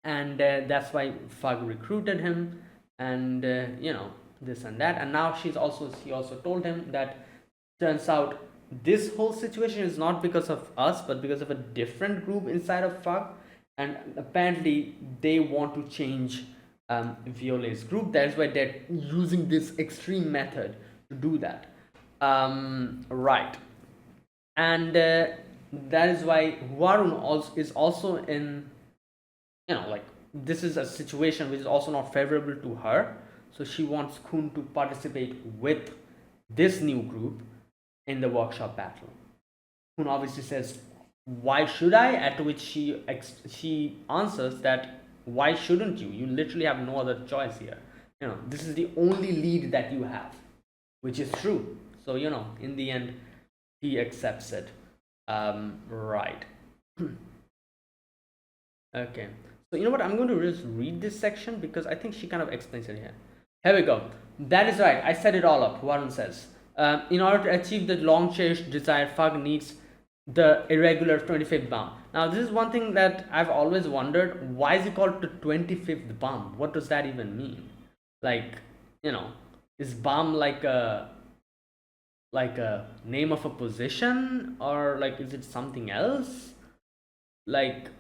S1: and that's why Fug recruited him, and this and that. And now she also told him that turns out this whole situation is not because of us, but because of a different group inside of Fug, and apparently they want to change Violet's group. That's why they're using this extreme method to do that. Right. and that is why Varun also is also in, like, this is a situation which is also not favorable to her. So she wants Khun to participate with this new group in the workshop battle. Khun obviously says, "Why should I?" At which she answers that, "Why shouldn't you? You literally have no other choice here. This is the only lead that you have," which is true. So in the end, he accepts it. Right. Okay. So you know what? I'm going to just read this section because I think she kind of explains it here. Here we go. That is right. I set it all up. Warren says, in order to achieve the long cherished desire, Fug needs the irregular 25th bomb. Now, this is one thing that I've always wondered. Why is it called the 25th bomb? What does that even mean? Like, is bomb like a name of a position, or like is it something else? Like,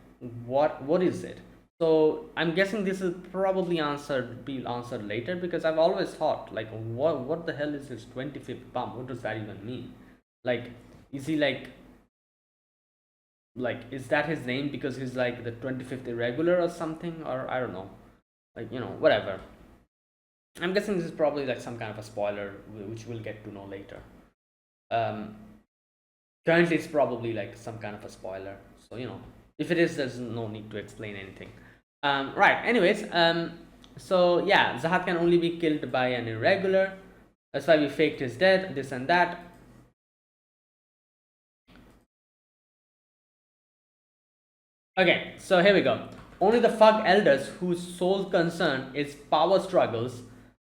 S1: what is it? So I'm guessing this will probably be answered later, because I've always thought, like, what the hell is this 25th bomb? What does that even mean? Like, is he like is that his name because he's like the 25th irregular or something? Or I don't know, like, whatever. I'm guessing this is probably like some kind of a spoiler which we'll get to know later. Currently it's probably like some kind of a spoiler, so if it is, there's no need to explain anything. Right, anyways, so yeah, Zahat can only be killed by an irregular. That's why we faked his death, this and that. Okay, so here we go. Only the Fug elders, whose sole concern is power struggles,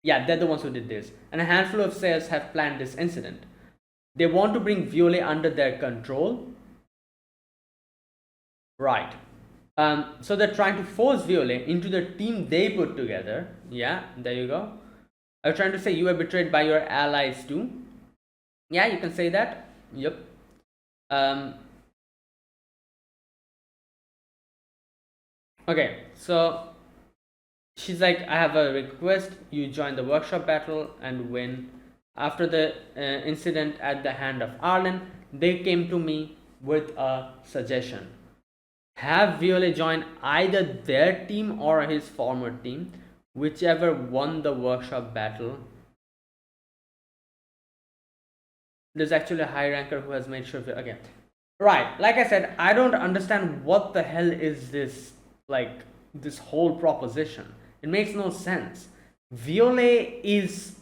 S1: yeah, they're the ones who did this, and a handful of Sayers have planned this incident. They want to bring Violet under their control. Right. So they're trying to force Violet into the team they put together. Yeah, there you go. I'm trying to say you were betrayed by your allies too. Yeah, you can say that. Yep. Okay, so she's like, I have a request. You join the workshop battle and win. After the incident at the hand of Arlen, they came to me with a suggestion. Have Violet join either their team or his former team, whichever won the workshop battle. There's actually a high ranker who has made sure of it. Okay, right, like I said, I don't understand what the hell is this, like, this whole proposition. It makes no sense. Violet is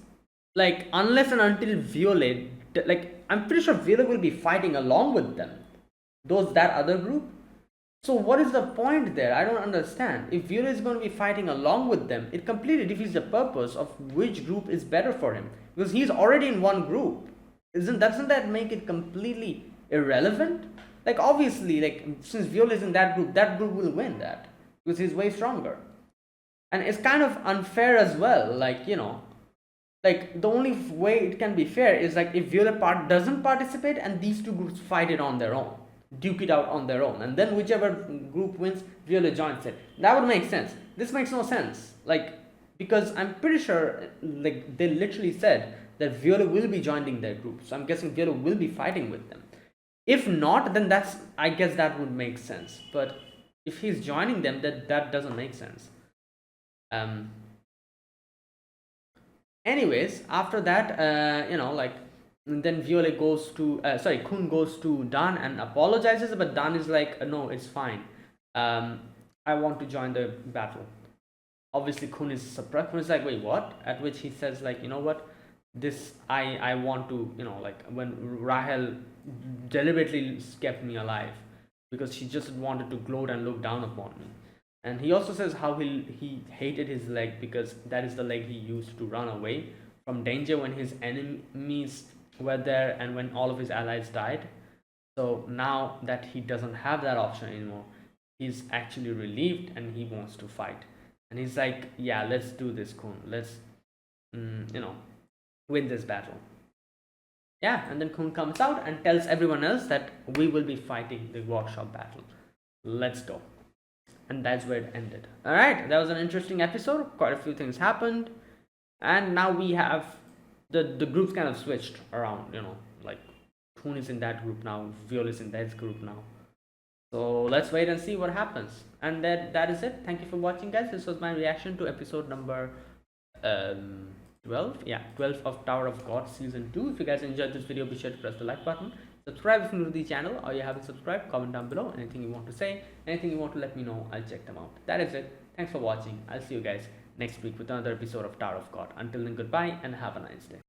S1: like, unless and until Violet, like, I'm pretty sure Violet will be fighting along with them, that other group. So what is the point there? I don't understand. If Violet is going to be fighting along with them, it completely defeats the purpose of which group is better for him, because he's already in one group. Doesn't that make it completely irrelevant? Like, obviously, like, since Violet is in that group will win that, because he's way stronger. And it's kind of unfair as well. Like, like, the only way it can be fair is like if Violet doesn't participate and these two groups fight it on their own, duke it out on their own, and then whichever group wins, Violet joins it. That would make sense. This makes no sense. Like, because I'm pretty sure, like, they literally said that Violet will be joining their group. So I'm guessing Violet will be fighting with them. If not, then I guess that would make sense. But if he's joining them, that doesn't make sense. Anyways, after that, like, then Violet goes to Khun goes to Dan and apologizes, but Dan is like, no, it's fine. I want to join the battle. Obviously, Khun is surprised. Khun is like, wait, what? At which he says, like, you know what? This I want to, like, when Rahel deliberately kept me alive because she just wanted to gloat and look down upon me. And he also says how he hated his leg because that is the leg he used to run away from danger when his enemies were there and when all of his allies died. So now that he doesn't have that option anymore, he's actually relieved and he wants to fight. And he's like, yeah, let's do this, Khun. Let's, win this battle. Yeah, and then Khun comes out and tells everyone else that we will be fighting the workshop battle. Let's go. And that's where it ended. All right, that was an interesting episode. Quite a few things happened, and now we have the groups kind of switched around. Like Poon is in that group now, Viol is in that group now. So let's wait and see what happens. And that is it. Thank you for watching, guys. This was my reaction to episode number 12. Yeah, 12 of Tower of God season 2. If you guys enjoyed this video, be sure to press the like button. Subscribe if you're new to the channel or you haven't subscribed. Comment down below anything you want to say, anything you want to let me know. I'll check them out. That is it. Thanks for watching. I'll see you guys next week with another episode of Tower of God. Until then, goodbye and have a nice day.